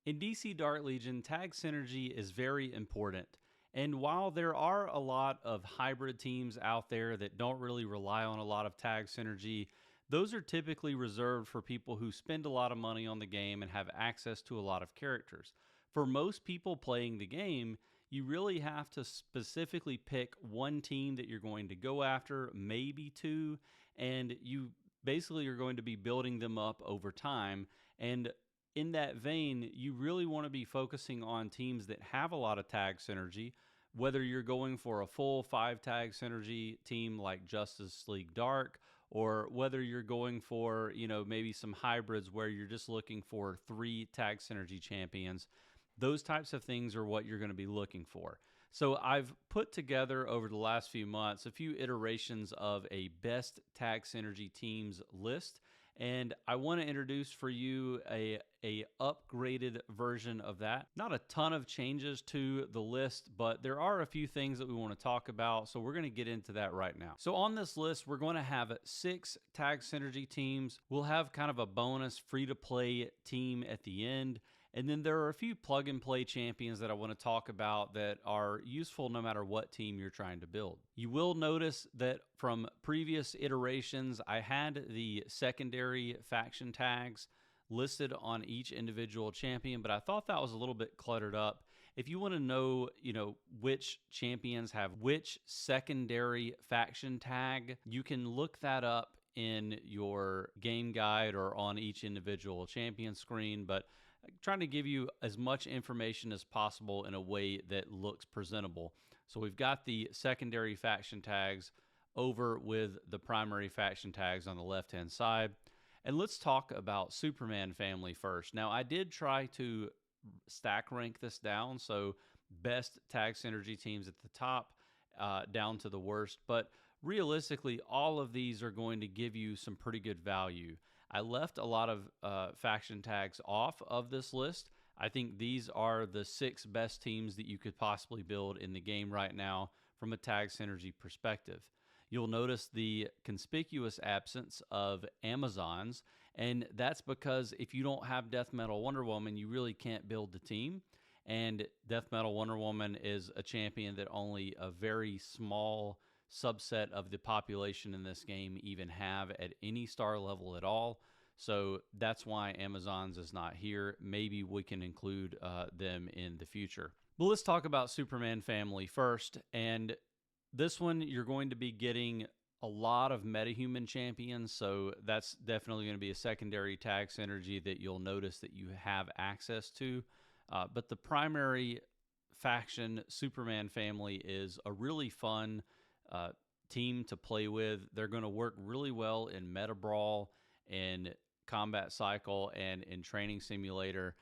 In DC Dark Legion, tag synergy is very important. And while there are a lot of hybrid teams out there that don't really rely on a lot of tag synergy, those are typically reserved for people who spend a lot of money on the game and have access to a lot of characters. For most people playing the game, you really have to specifically pick one team that you're going to go after, maybe two, and you basically are going to be building them up over time. And in that vein, you really want to be focusing on teams that have a lot of tag synergy, whether you're going for a full 5 tag synergy team like Justice League Dark, or whether you're going for, maybe some hybrids where you're just looking for 3 tag synergy champions. Those types of things are what you're going to be looking for. So I've put together over the last few months a few iterations of a best tag synergy teams list, and I want to introduce for you a upgraded version of that. Not a ton of changes to the list, but there are a few things that we want to talk about, so we're going to get into that right now. So on this list, we're going to have 6 tag synergy teams. We'll have kind of a bonus free-to-play team at the end. And then there are a few plug-and-play champions that I want to talk about that are useful no matter what team you're trying to build. You will notice that from previous iterations, I had the secondary faction tags listed on each individual champion, but I thought that was a little bit cluttered up. If you want to know, which champions have which secondary faction tag, you can look that up in your game guide or on each individual champion screen, but trying to give you as much information as possible in a way that looks presentable. So we've got the secondary faction tags over with the primary faction tags on the left-hand side. And let's talk about Superman family first. Now, I did try to stack rank this down, so best tag synergy teams at the top, down to the worst, but realistically, all of these are going to give you some pretty good value. I left a lot of faction tags off of this list. I think these are the 6 best teams that you could possibly build in the game right now from a tag synergy perspective. You'll notice the conspicuous absence of Amazons, and that's because if you don't have Death Metal Wonder Woman, you really can't build the team. And Death Metal Wonder Woman is a champion that only a very small subset of the population in this game even have at any star level at all. So that's why Amazons is not here. Maybe we can include them in the future. But let's talk about Superman family first. And this one, you're going to be getting a lot of metahuman champions, so that's definitely going to be a secondary tag synergy that you'll notice that you have access to. But the primary faction, Superman family, is a really fun team to play with. They're going to work really well in Meta Brawl, in Combat Cycle, and in Training Simulator.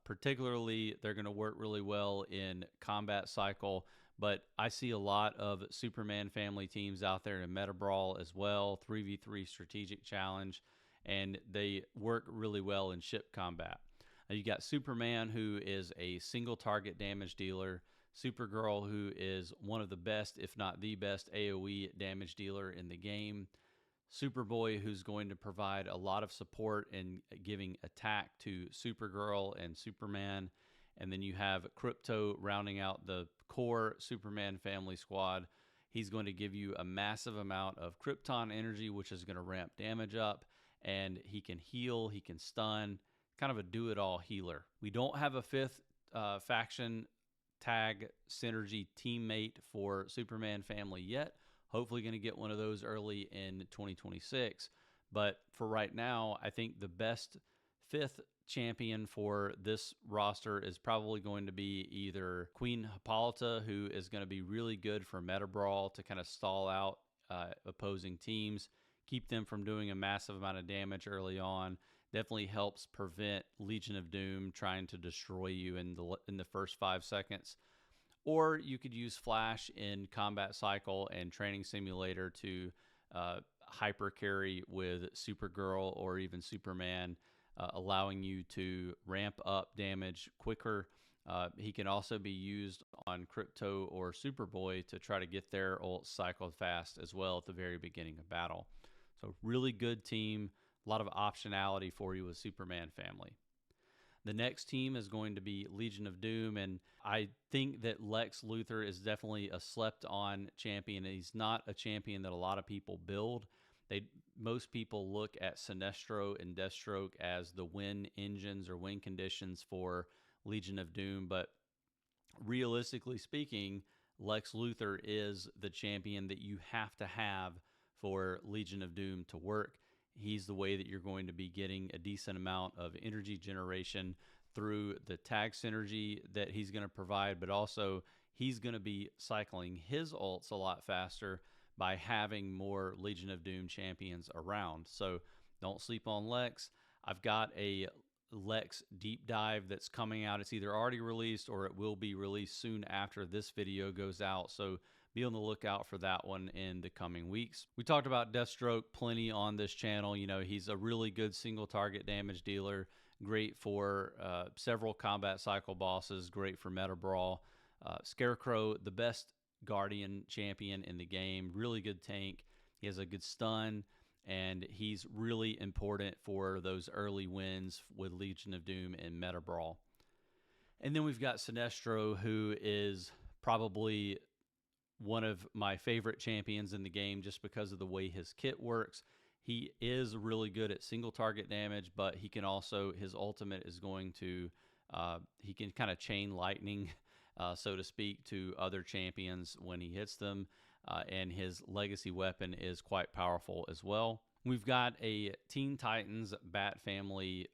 Particularly, they're going to work really well in Combat Cycle, but I see a lot of Superman family teams out there in Meta Brawl as well, 3v3 Strategic Challenge, and they work really well in ship combat. You got Superman, who is a single target damage dealer, Supergirl, who is one of the best, if not the best, AoE damage dealer in the game, Superboy, who's going to provide a lot of support in giving attack to Supergirl and Superman, and then you have Krypto rounding out the core Superman family squad. He's going to give you a massive amount of Krypton energy, which is going to ramp damage up, and he can heal, he can stun, kind of a do-it-all healer. We don't have a 5th faction tag synergy teammate for Superman family yet. Hopefully going to get one of those early in 2026. But for right now, I think the best 5th champion for this roster is probably going to be either Queen Hippolyta, who is going to be really good for Meta Brawl to kind of stall out opposing teams, keep them from doing a massive amount of damage early on. Definitely helps prevent Legion of Doom trying to destroy you in the first 5 seconds. Or you could use Flash in Combat Cycle and Training Simulator to hyper carry with Supergirl or even Superman, allowing you to ramp up damage quicker. He can also be used on Krypto or Superboy to try to get their ult cycled fast as well at the very beginning of battle. So really good team, a lot of optionality for you with Superman family. The next team is going to be Legion of Doom, and I think that Lex Luthor is definitely a slept-on champion. He's not a champion that a lot of people build. Most people look at Sinestro and Deathstroke as the win engines or win conditions for Legion of Doom, but realistically speaking, Lex Luthor is the champion that you have to have for Legion of Doom to work. He's the way that you're going to be getting a decent amount of energy generation through the tag synergy that he's going to provide, but also he's going to be cycling his ults a lot faster by having more Legion of Doom champions around. So don't sleep on Lex. I've got a Lex deep dive that's coming out. It's either already released or it will be released soon after this video goes out. So be on the lookout for that one in the coming weeks. We talked about Deathstroke plenty on this channel. You know, he's a really good single target damage dealer, great for several combat cycle bosses, great for meta brawl. Scarecrow, the best Guardian champion in the game, really good tank. He has a good stun, and he's really important for those early wins with Legion of Doom and meta brawl. And then we've got Sinestro, who is probably one of my favorite champions in the game just because of the way his kit works. He is really good at single target damage, but he can also, his ultimate is going to, he can kind of chain lightning, so to speak, to other champions when he hits them. And his legacy weapon is quite powerful as well. We've got a Teen Titans Bat Family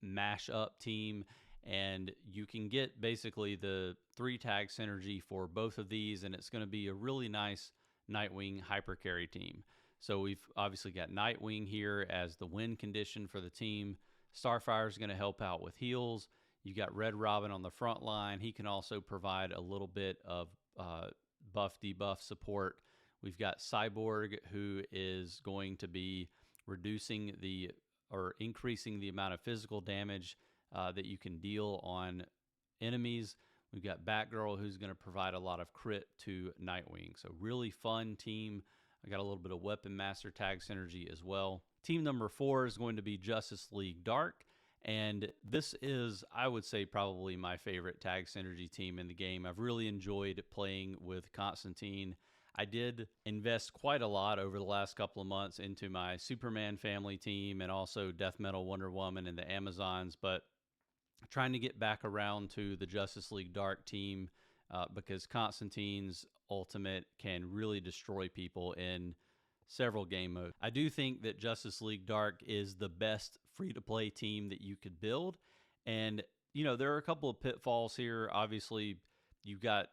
mash-up team, and you can get basically the 3 tag synergy for both of these, and it's going to be a really nice Nightwing hyper carry team. So we've obviously got Nightwing here as the win condition for the team. Starfire is going to help out with heals. You've got Red Robin on the front line. He can also provide a little bit of buff debuff support. We've got Cyborg, who is going to be reducing or increasing the amount of physical damage that you can deal on enemies. We've got Batgirl, who's going to provide a lot of crit to Nightwing. So really fun team. I got a little bit of Weapon Master tag synergy as well. Team number 4 is going to be Justice League Dark. And this is, I would say, probably my favorite tag synergy team in the game. I've really enjoyed playing with Constantine. I did invest quite a lot over the last couple of months into my Superman family team and also Death Metal Wonder Woman and the Amazons, but trying to get back around to the Justice League Dark team because Constantine's ultimate can really destroy people in several game modes. I do think that Justice League Dark is the best free-to-play team that you could build. And, you know, there are a couple of pitfalls here. Obviously, you've got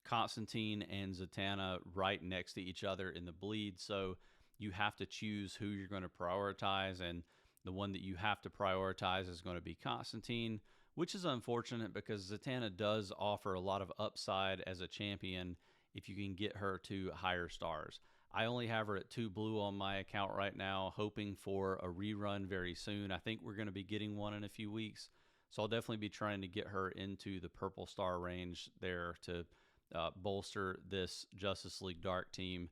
Constantine and Zatanna right next to each other in the bleed, so you have to choose who you're going to prioritize, and the one that you have to prioritize is going to be Constantine, which is unfortunate because Zatanna does offer a lot of upside as a champion if you can get her to higher stars. I only have her at 2 blue on my account right now, hoping for a rerun very soon. I think we're going to be getting one in a few weeks, so I'll definitely be trying to get her into the purple star range there to bolster this Justice League Dark team.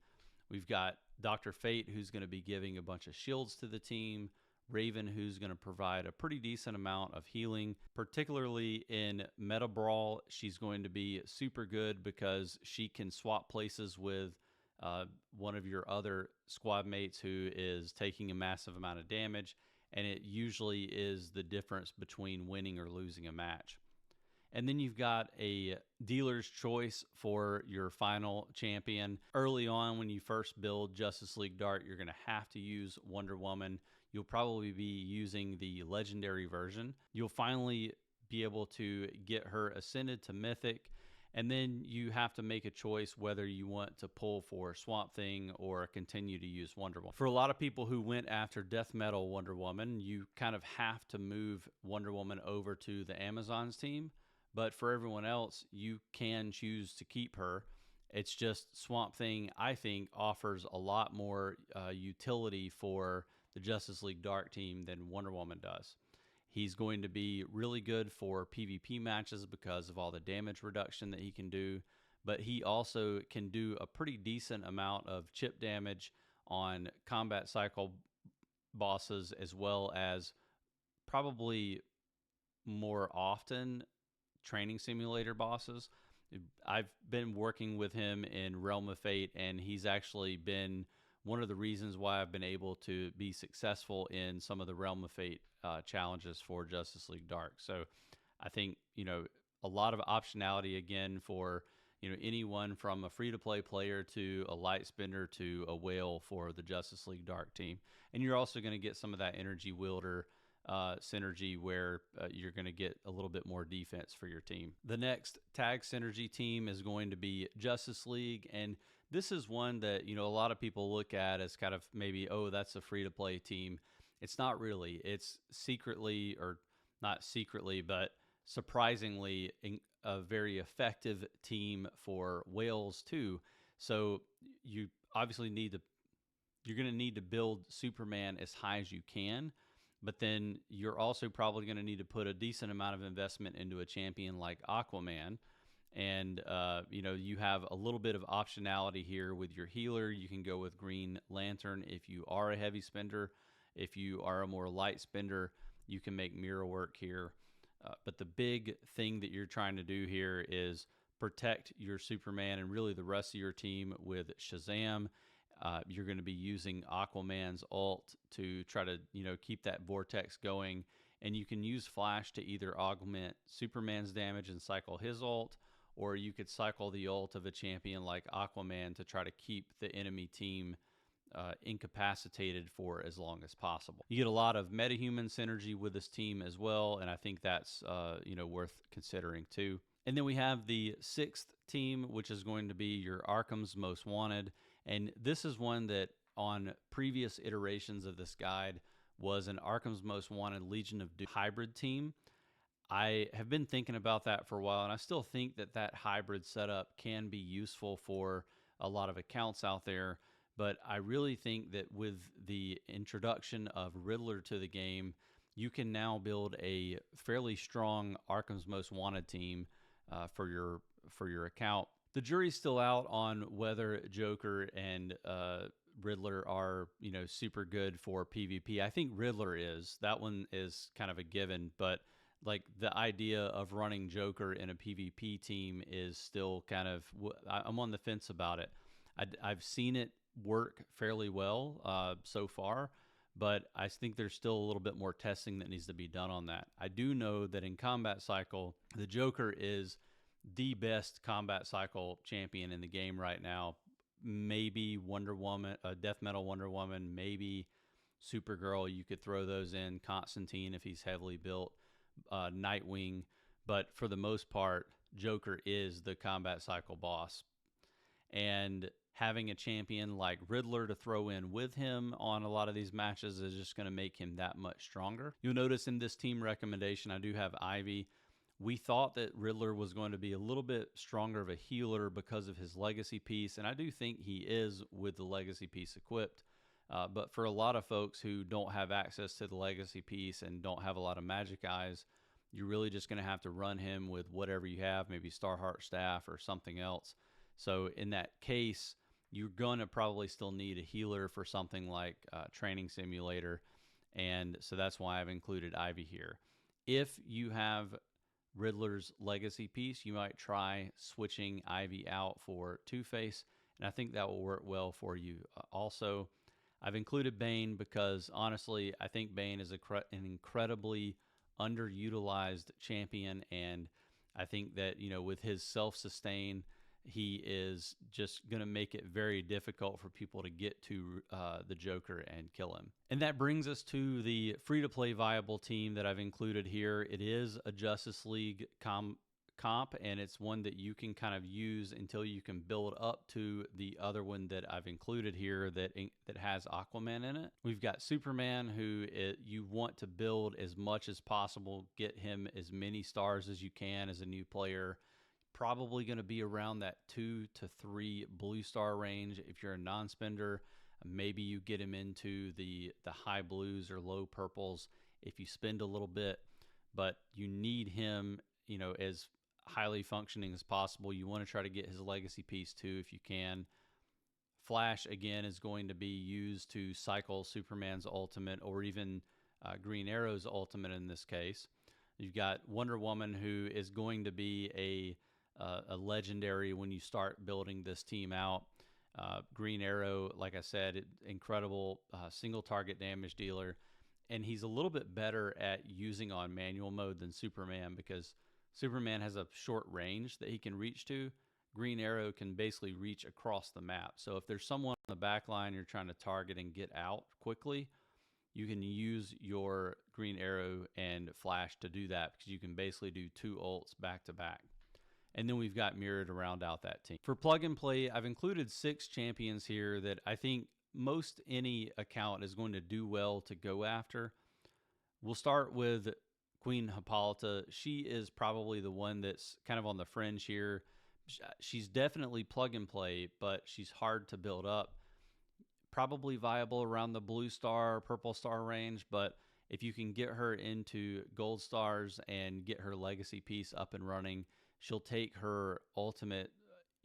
We've got Dr. Fate, who's going to be giving a bunch of shields to the team. Raven, who's going to provide a pretty decent amount of healing, particularly in Meta Brawl. She's going to be super good because she can swap places with one of your other squad mates who is taking a massive amount of damage, and it usually is the difference between winning or losing a match. And then you've got a dealer's choice for your final champion. Early on, when you first build Justice League Dark, you're going to have to use Wonder Woman. You'll probably be using the legendary version. You'll finally be able to get her ascended to Mythic, and then you have to make a choice whether you want to pull for Swamp Thing or continue to use Wonder Woman. For a lot of people who went after Death Metal Wonder Woman, you kind of have to move Wonder Woman over to the Amazons team. But for everyone else, you can choose to keep her. It's just Swamp Thing, I think, offers a lot more utility for the Justice League Dark team than Wonder Woman does. He's going to be really good for PvP matches because of all the damage reduction that he can do, but he also can do a pretty decent amount of chip damage on combat cycle bosses, as well as probably more often training simulator bosses. I've been working with him in Realm of Fate, and he's actually been one of the reasons why I've been able to be successful in some of the Realm of Fate challenges for Justice League Dark. So I think, a lot of optionality again for, anyone from a free to play player to a light spender to a whale for the Justice League Dark team. And you're also going to get some of that energy wielder synergy where you're going to get a little bit more defense for your team. The next tag synergy team is going to be Justice League, and this is one that a lot of people look at as kind of maybe, oh, that's a free to play team. It's not really. It's secretly, or not secretly, but surprisingly a very effective team for whales too. So you obviously you're going to need to build Superman as high as you can, but then you're also probably going to need to put a decent amount of investment into a champion like Aquaman. And, you have a little bit of optionality here with your healer. You can go with Green Lantern if you are a heavy spender. If you are a more light spender, you can make mirror work here. But the big thing that you're trying to do here is protect your Superman and really the rest of your team with Shazam. You're going to be using Aquaman's ult to try to, keep that vortex going. And you can use Flash to either augment Superman's damage and cycle his ult, or you could cycle the ult of a champion like Aquaman to try to keep the enemy team incapacitated for as long as possible. You get a lot of metahuman synergy with this team as well, and I think that's worth considering too. And then we have the sixth team, which is going to be your Arkham's Most Wanted. And this is one that on previous iterations of this guide was an Arkham's Most Wanted Legion of Doom hybrid team. I have been thinking about that for a while, and I still think that that hybrid setup can be useful for a lot of accounts out there. But I really think that with the introduction of Riddler to the game, you can now build a fairly strong Arkham's Most Wanted team for your account. The jury's still out on whether Joker and Riddler are super good for PvP. I think Riddler is. That one is kind of a given, but like the idea of running Joker in a PvP team is still kind of, I'm on the fence about it. I've seen it work fairly well so far, but I think there's still a little bit more testing that needs to be done on that. I do know that in Combat Cycle, the Joker is the best Combat Cycle champion in the game right now. Maybe Wonder Woman, Death Metal Wonder Woman, maybe Supergirl. You could throw those in. Constantine if he's heavily built. Nightwing. But for the most part, Joker is the Combat Cycle boss. And having a champion like Riddler to throw in with him on a lot of these matches is just going to make him that much stronger. You'll notice in this team recommendation, I do have Ivy. We thought that Riddler was going to be a little bit stronger of a healer because of his legacy piece, and I do think he is with the legacy piece equipped. But for a lot of folks who don't have access to the legacy piece and don't have a lot of magic eyes, you're really just going to have to run him with whatever you have, maybe Starheart Staff or something else. So in that case, you're going to probably still need a healer for something like Training Simulator, and so that's why I've included Ivy here. If you have Riddler's legacy piece, you might try switching Ivy out for Two-Face, and I think that will work well for you. Also, I've included Bane because honestly, I think Bane is an incredibly underutilized champion, and I think that with his self-sustain, he is just going to make it very difficult for people to get to the Joker and kill him. And that brings us to the free-to-play viable team that I've included here. It is a Justice League comp, and it's one that you can kind of use until you can build up to the other one that I've included here that has Aquaman in it. We've got Superman, who you want to build as much as possible, get him as many stars as you can as a new player. Probably going to be around that 2 to 3 blue star range. If you're a non-spender, maybe you get him into the high blues or low purples if you spend a little bit, but you need him, as highly functioning as possible. You want to try to get his legacy piece too if you can. Flash, again, is going to be used to cycle Superman's ultimate or even Green Arrow's ultimate in this case. You've got Wonder Woman, who is going to be a legendary when you start building this team out. Green Arrow, like I said, incredible single target damage dealer. And he's a little bit better at using on manual mode than Superman, because Superman has a short range that he can reach to. Green Arrow can basically reach across the map. So if there's someone on the back line you're trying to target and get out quickly, you can use your Green Arrow and Flash to do that, because you can basically do 2 ults back to back. And then we've got Mirror to round out that team. For plug and play, I've included 6 champions here that I think most any account is going to do well to go after. We'll start with Queen Hippolyta. She is probably the one that's kind of on the fringe here. She's definitely plug and play, but she's hard to build up. Probably viable around the blue star, purple star range, but if you can get her into gold stars and get her legacy piece up and running, she'll take her ultimate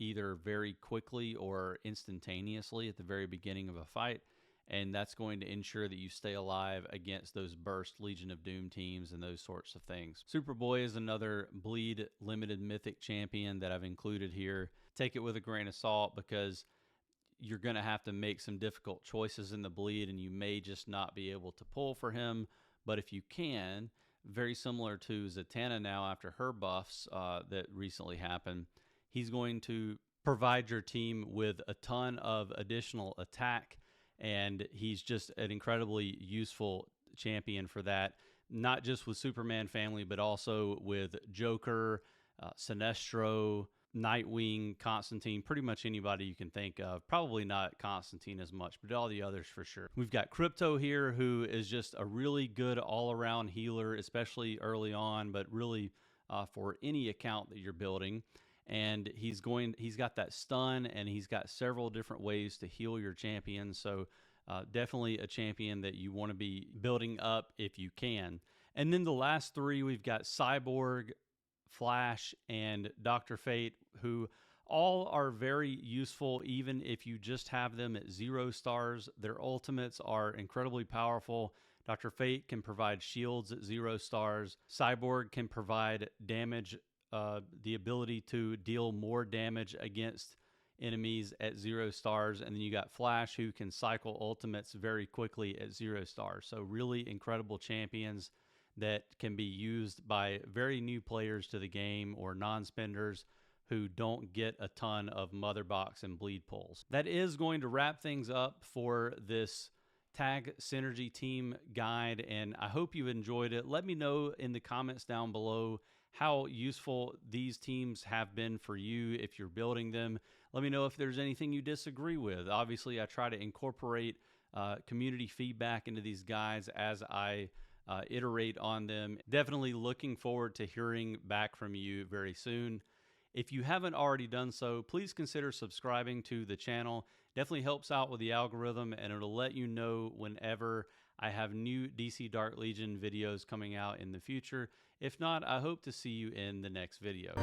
either very quickly or instantaneously at the very beginning of a fight, and that's going to ensure that you stay alive against those burst Legion of Doom teams and those sorts of things. Superboy is another bleed limited mythic champion that I've included here. Take it with a grain of salt, because you're going to have to make some difficult choices in the bleed, and you may just not be able to pull for him. But if you can, very similar to Zatanna now after her buffs that recently happened, he's going to provide your team with a ton of additional attack, and he's just an incredibly useful champion for that, not just with Superman family, but also with Joker, Sinestro, Nightwing, Constantine, pretty much anybody you can think of. Probably not Constantine as much, but all the others for sure. We've got Crypto here, who is just a really good all-around healer, especially early on, but really for any account that you're building. And he's got that stun, and he's got several different ways to heal your champion. So definitely a champion that you want to be building up if you can. And then the last 3, we've got Cyborg, Flash, and Dr. Fate, who all are very useful even if you just have them at 0 stars. Their ultimates are incredibly powerful. Dr. Fate can provide shields at 0 stars. Cyborg can provide damage, the ability to deal more damage against enemies at 0 stars. And then you got Flash, who can cycle ultimates very quickly at 0 stars. So really incredible champions that can be used by very new players to the game or non-spenders who don't get a ton of mother box and bleed pulls. That is going to wrap things up for this Tag Synergy team guide, and I hope you enjoyed it. Let me know in the comments down below how useful these teams have been for you if you're building them. Let me know if there's anything you disagree with. Obviously, I try to incorporate community feedback into these guides as I iterate on them. Definitely looking forward to hearing back from you very soon. If you haven't already done so, please consider subscribing to the channel. Definitely helps out with the algorithm, and it'll let you know whenever I have new DC Dark Legion videos coming out in the future. If not, I hope to see you in the next video.